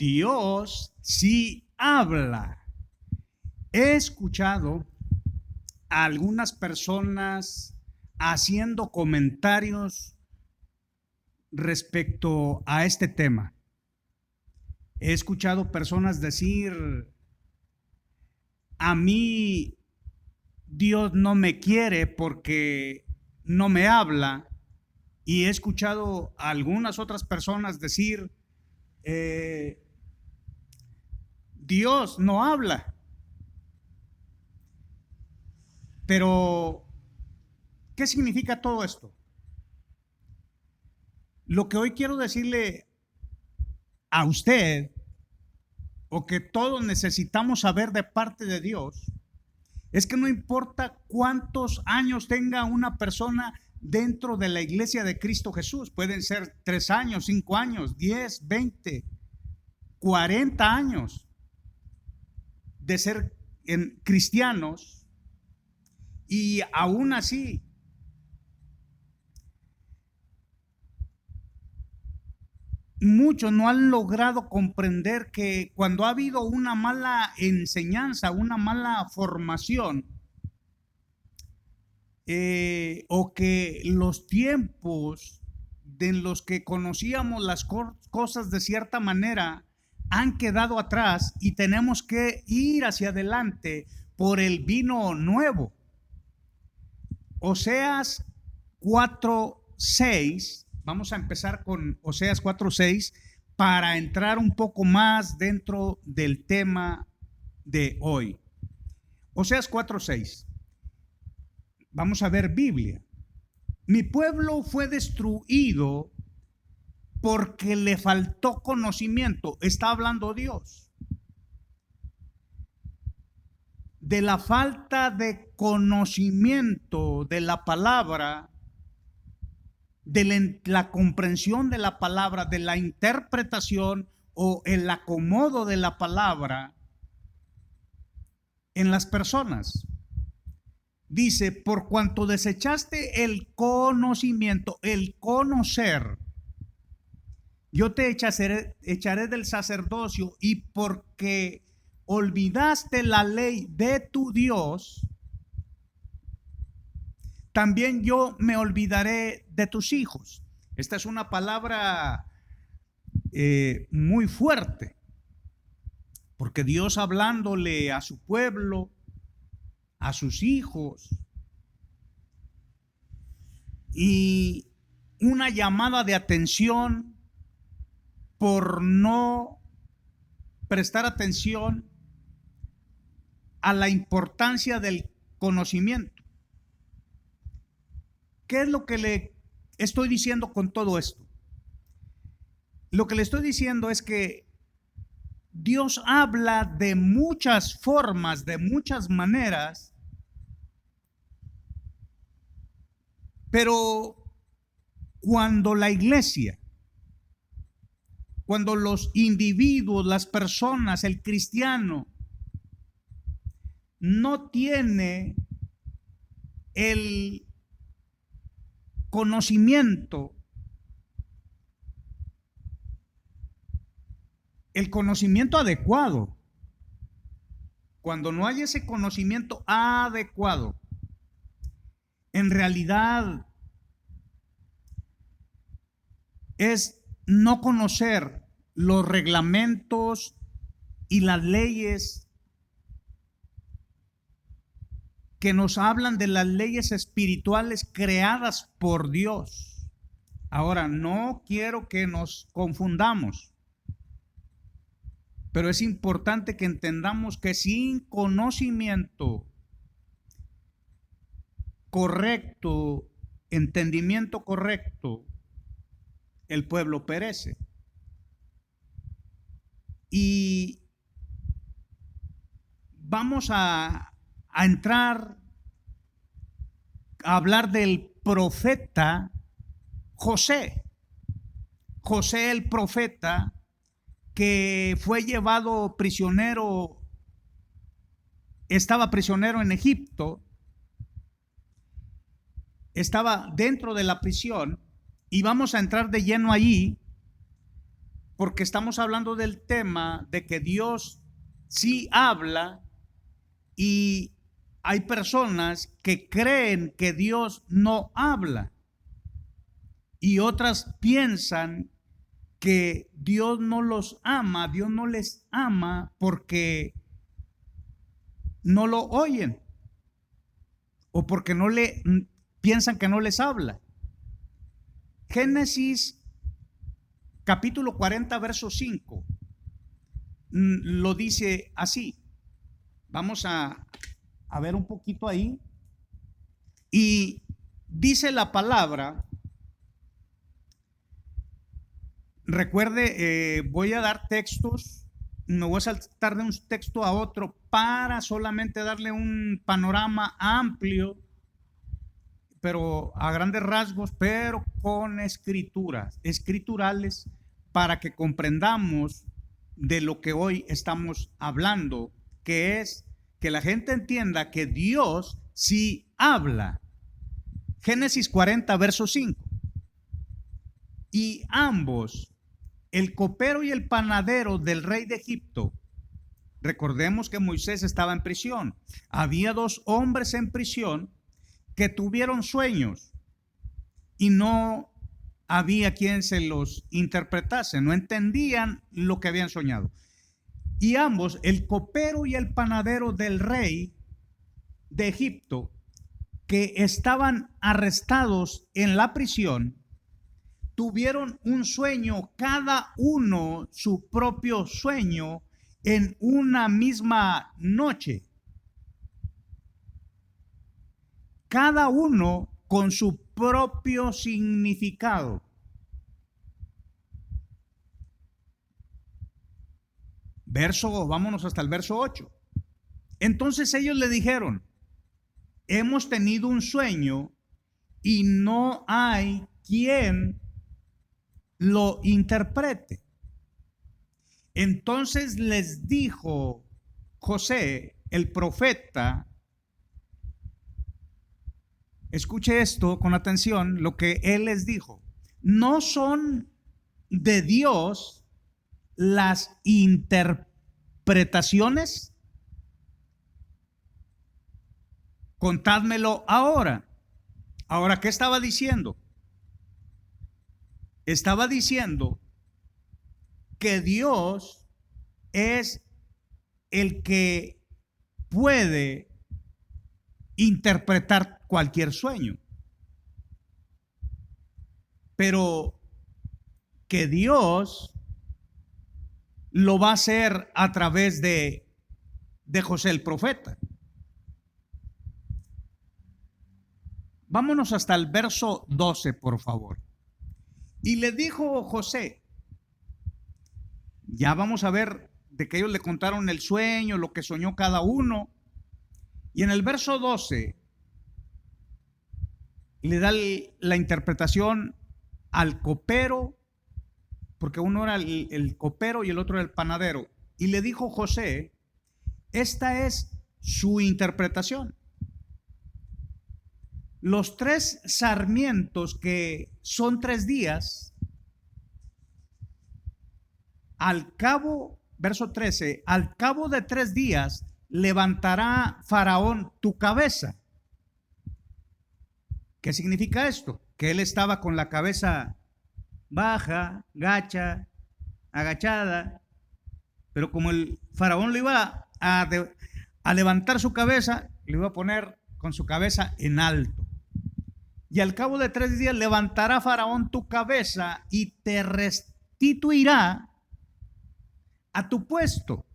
Dios sí habla. He escuchado a algunas personas haciendo comentarios respecto a este tema. He escuchado personas decir, a mí Dios no me quiere porque no me habla. Y he escuchado a algunas otras personas decir, Dios no habla. Pero, ¿qué significa todo esto? Lo que hoy quiero decirle a usted, o que todos necesitamos saber de parte de Dios, es que no importa cuántos años tenga una persona dentro de la iglesia de Cristo Jesús, pueden ser 3 años, 5 años, 10, 20, 40 años de ser cristianos, y aún así muchos no han logrado comprender que cuando ha habido una mala enseñanza, una mala formación, o que los tiempos en los que conocíamos las cosas de cierta manera han quedado atrás y tenemos que ir hacia adelante por el vino nuevo. Oseas 4:6, vamos a empezar con Oseas 4:6 para entrar un poco más dentro del tema de hoy. Oseas 4:6. Vamos a ver Biblia. Mi pueblo fue destruido porque le faltó conocimiento. Está hablando Dios de la falta de conocimiento de la palabra, de la comprensión de la palabra, de la interpretación o el acomodo de la palabra en las personas. Dice, por cuanto desechaste el conocimiento, el conocer, yo te echaré del sacerdocio, y porque olvidaste la ley de tu Dios, también yo me olvidaré de tus hijos. Esta es una palabra muy fuerte, porque Dios hablándole a su pueblo, a sus hijos, y una llamada de atención por no prestar atención a la importancia del conocimiento. ¿Qué es lo que le estoy diciendo con todo esto? Lo que le estoy diciendo es que Dios habla de muchas formas, de muchas maneras, pero cuando la iglesia, cuando los individuos, las personas, el cristiano, no tiene el conocimiento adecuado, cuando no hay ese conocimiento adecuado, en realidad es no conocer los reglamentos y las leyes que nos hablan de las leyes espirituales creadas por Dios. Ahora, no quiero que nos confundamos, pero es importante que entendamos que sin conocimiento correcto, entendimiento correcto, el pueblo perece. Y vamos a entrar a hablar del profeta José. José el profeta, que fue llevado prisionero, estaba prisionero en Egipto, estaba dentro de la prisión, y vamos a entrar de lleno allí porque estamos hablando del tema de que Dios sí habla y hay personas que creen que Dios no habla y otras piensan que Dios no los ama, Dios no les ama porque no lo oyen o porque no le piensan que no les habla. Génesis capítulo 40 verso 5 lo dice así. Vamos a ver un poquito ahí. Y dice la palabra, recuerde, voy a dar textos, me voy a saltar de un texto a otro para solamente darle un panorama amplio, pero a grandes rasgos, pero con escriturales, para que comprendamos de lo que hoy estamos hablando, que es que la gente entienda que Dios sí habla. Génesis 40, verso 5. Y ambos, el copero y el panadero del rey de Egipto, recordemos que Moisés estaba en prisión. Había dos hombres en prisión que tuvieron sueños y no había quien se los interpretase, no entendían lo que habían soñado. Y ambos, el copero y el panadero del rey de Egipto, que estaban arrestados en la prisión, tuvieron un sueño, cada uno su propio sueño en una misma noche. Cada uno con su propio significado. Vámonos hasta el verso 8. Entonces ellos le dijeron: hemos tenido un sueño y no hay quien lo interprete. Entonces les dijo José, el profeta, escuche esto con atención, lo que él les dijo: no son de Dios las interpretaciones. Contádmelo ahora. Ahora, ¿qué estaba diciendo? Estaba diciendo que Dios es el que puede interpretar cualquier sueño, pero que Dios lo va a hacer a través de José el profeta. Vámonos hasta el verso 12, por favor. Y le dijo José, ya vamos a ver de que ellos le contaron el sueño, lo que soñó cada uno. Y en el verso 12 le da la interpretación al copero, porque uno era el copero y el otro era el panadero. Y le dijo José, esta es su interpretación. Los 3 sarmientos, que son 3 días, al cabo, verso 13, al cabo de 3 días levantará Faraón tu cabeza. ¿Qué significa esto? Que él estaba con la cabeza baja, gacha, agachada, pero como el Faraón le iba a levantar su cabeza, le iba a poner con su cabeza en alto. Y al cabo de 3 días levantará Faraón tu cabeza y te restituirá a tu puesto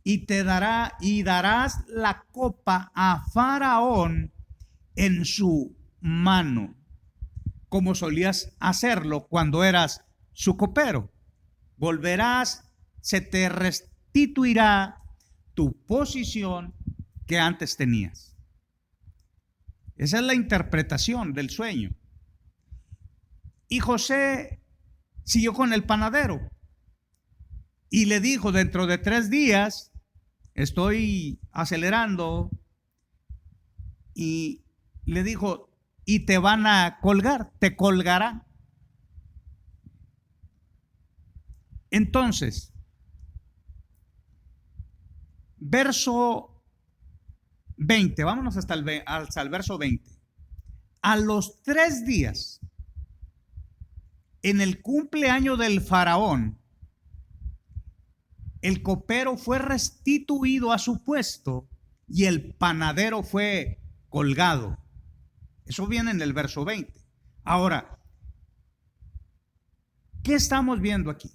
y te dará y darás la copa a Faraón en su mano, como solías hacerlo cuando eras su copero. Volverás, se te restituirá tu posición que antes tenías. Esa es la interpretación del sueño. Y José siguió con el panadero y le dijo, dentro de 3 días, estoy acelerando, y le dijo, y te van a colgar, te colgarán. Entonces, verso 20, vámonos hasta el verso 20. A los 3 días, en el cumpleaños del faraón, el copero fue restituido a su puesto y el panadero fue colgado. Eso viene en el verso 20. Ahora, ¿qué estamos viendo aquí?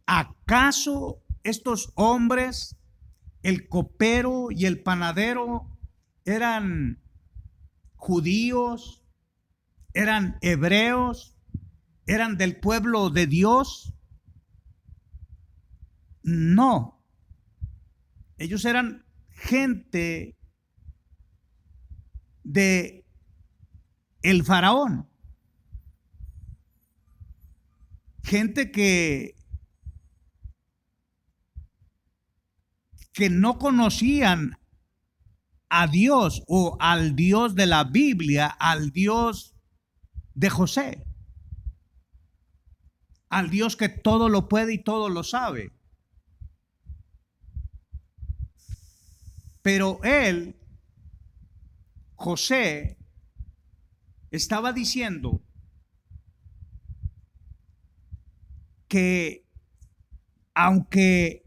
¿Acaso estos hombres, el copero y el panadero, eran judíos, eran hebreos, eran del pueblo de Dios? No, ellos eran gente de el faraón, gente que no conocían a Dios o al Dios de la Biblia, al Dios de José, al Dios que todo lo puede y todo lo sabe. Pero él, José, estaba diciendo que aunque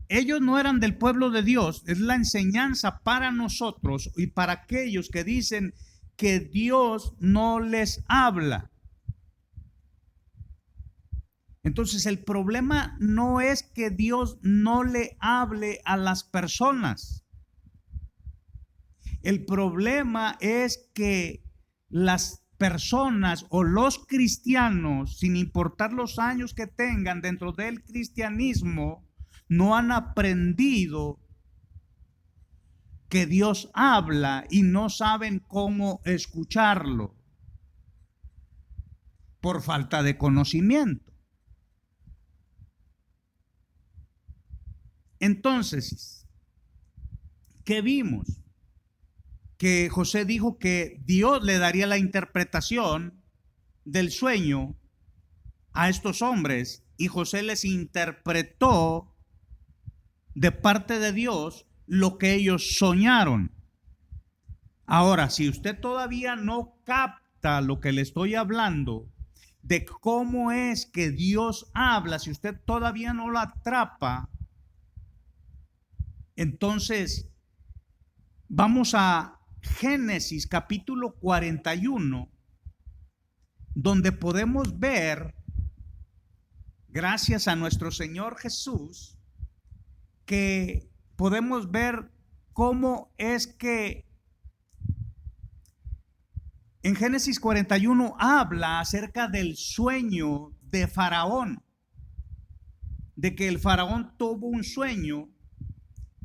ellos no eran del pueblo de Dios, es la enseñanza para nosotros y para aquellos que dicen que Dios no les habla. Entonces el problema no es que Dios no le hable a las personas. El problema es que las personas o los cristianos, sin importar los años que tengan dentro del cristianismo, no han aprendido que Dios habla y no saben cómo escucharlo por falta de conocimiento. Entonces, ¿qué vimos? Que José dijo que Dios le daría la interpretación del sueño a estos hombres y José les interpretó de parte de Dios lo que ellos soñaron. Ahora, si usted todavía no capta lo que le estoy hablando de cómo es que Dios habla, si usted todavía no lo atrapa, entonces vamos a Génesis capítulo 41, donde podemos ver, gracias a nuestro Señor Jesús, que podemos ver cómo es que en Génesis 41 habla acerca del sueño de Faraón, de que el Faraón tuvo un sueño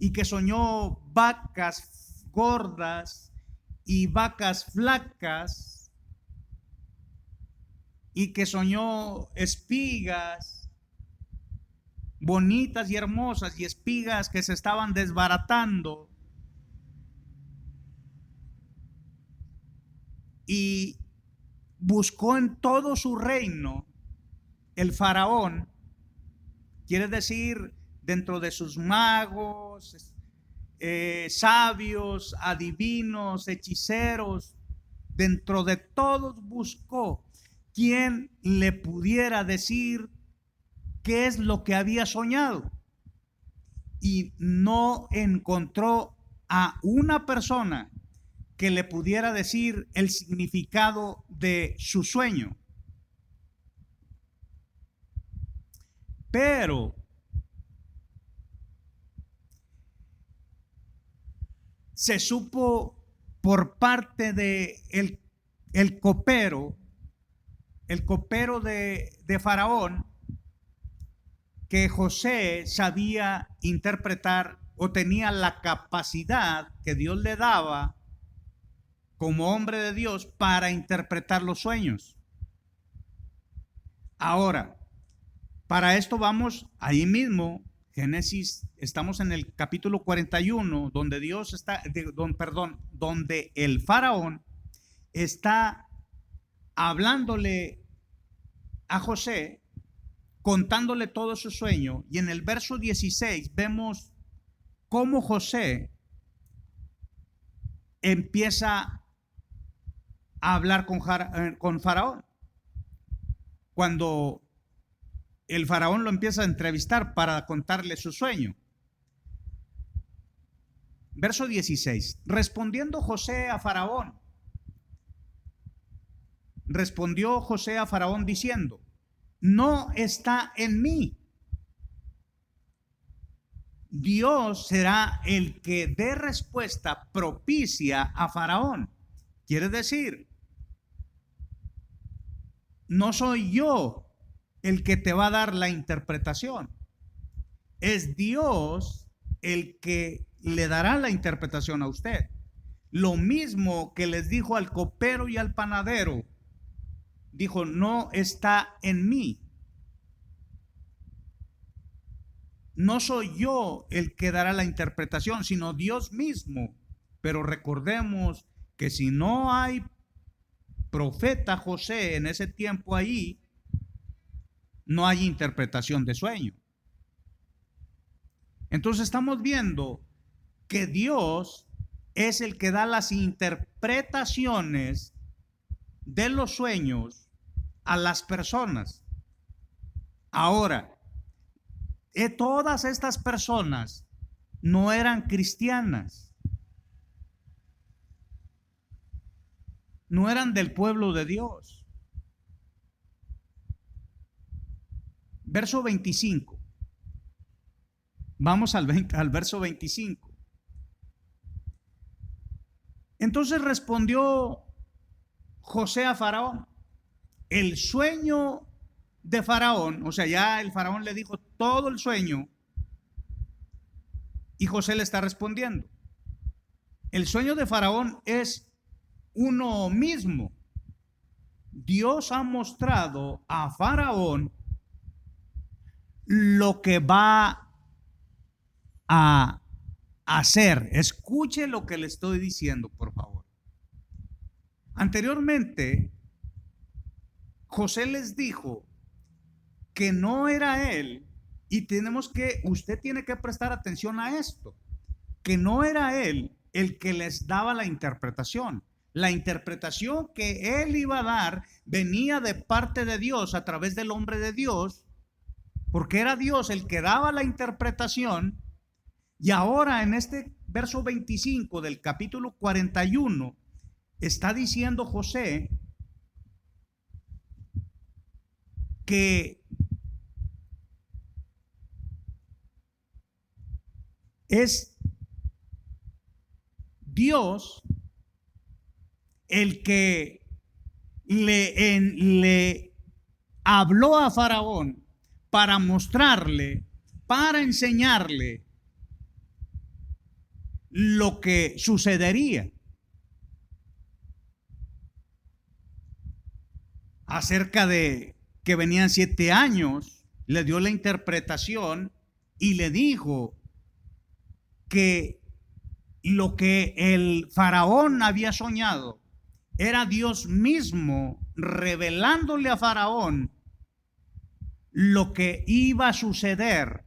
y que soñó vacas gordas y vacas flacas, y que soñó espigas bonitas y hermosas y espigas que se estaban desbaratando, y buscó en todo su reino el faraón, quiere decir dentro de sus magos, sabios, adivinos, hechiceros, dentro de todos buscó quien le pudiera decir qué es lo que había soñado, y no encontró a una persona que le pudiera decir el significado de su sueño. Pero se supo por parte de el copero de Faraón, que José sabía interpretar o tenía la capacidad que Dios le daba como hombre de Dios para interpretar los sueños. Ahora, para esto vamos ahí mismo, Génesis, estamos en el capítulo 41, donde Dios está, donde el faraón está hablándole a José contándole todo su sueño, y en el verso 16 vemos cómo José empieza a hablar con Faraón. Cuando el Faraón lo empieza a entrevistar para contarle su sueño. Verso 16. Respondió José a Faraón diciendo: no está en mí. Dios será el que dé respuesta propicia a Faraón. Quiere decir, no soy yo el que te va a dar la interpretación. Es Dios el que le dará la interpretación a usted. Lo mismo que les dijo al copero y al panadero. Dijo: no está en mí. No soy yo el que dará la interpretación, sino Dios mismo. Pero recordemos que si no hay profeta José en ese tiempo ahí, no hay interpretación de sueño. Entonces estamos viendo que Dios es el que da las interpretaciones de los sueños a las personas. Ahora, todas estas personas no eran cristianas, no eran del pueblo de Dios. Verso 25. Vamos al verso 25. Entonces respondió José a Faraón: el sueño de Faraón, o sea, ya el Faraón le dijo todo el sueño, y José le está respondiendo. El sueño de Faraón es uno mismo. Dios ha mostrado a Faraón lo que va a hacer. Escuche lo que le estoy diciendo, por favor. Anteriormente, José les dijo que no era él, y usted tiene que prestar atención a esto, que no era él el que les daba la interpretación. La interpretación que él iba a dar venía de parte de Dios a través del hombre de Dios, porque era Dios el que daba la interpretación. Y ahora en este verso 25 del capítulo 41 está diciendo José que es Dios el que le habló a Faraón para mostrarle, para enseñarle lo que sucedería acerca de que venían 7 años. Le dio la interpretación y le dijo que lo que el Faraón había soñado era Dios mismo revelándole a Faraón lo que iba a suceder.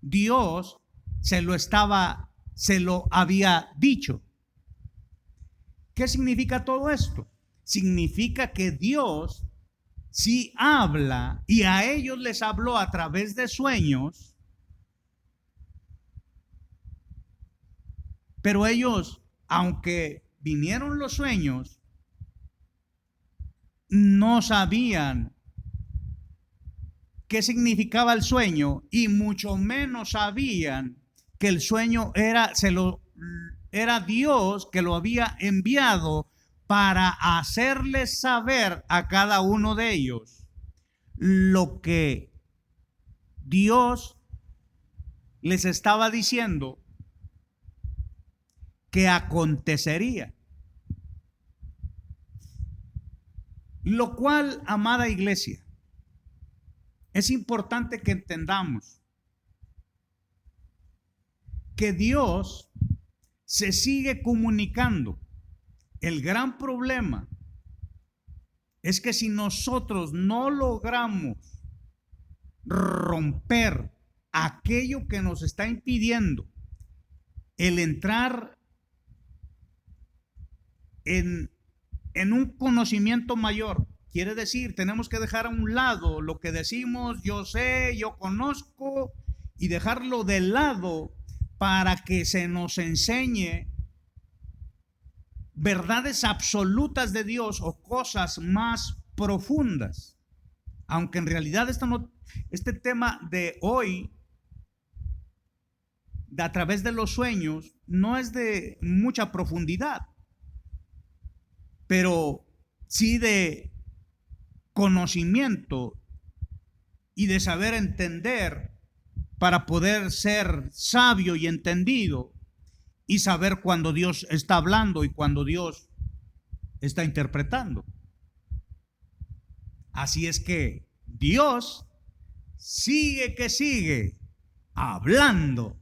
Dios se lo había dicho. ¿Qué significa todo esto? Significa que Dios sí habla, y a ellos les habló a través de sueños, pero ellos, aunque vinieron los sueños, no sabían qué significaba el sueño, y mucho menos sabían que el sueño era Dios que lo había enviado para hacerles saber a cada uno de ellos lo que Dios les estaba diciendo que acontecería. Lo cual, amada iglesia, es importante que entendamos que Dios se sigue comunicando. El gran problema es que si nosotros no logramos romper aquello que nos está impidiendo el entrar en un conocimiento mayor, quiere decir, tenemos que dejar a un lado lo que decimos, yo sé, yo conozco, y dejarlo de lado para que se nos enseñe verdades absolutas de Dios o cosas más profundas. Aunque en realidad este tema de hoy, de a través de los sueños, no es de mucha profundidad, pero sí de conocimiento y de saber entender para poder ser sabio y entendido y saber cuando Dios está hablando y cuando Dios está interpretando. Así es que Dios sigue hablando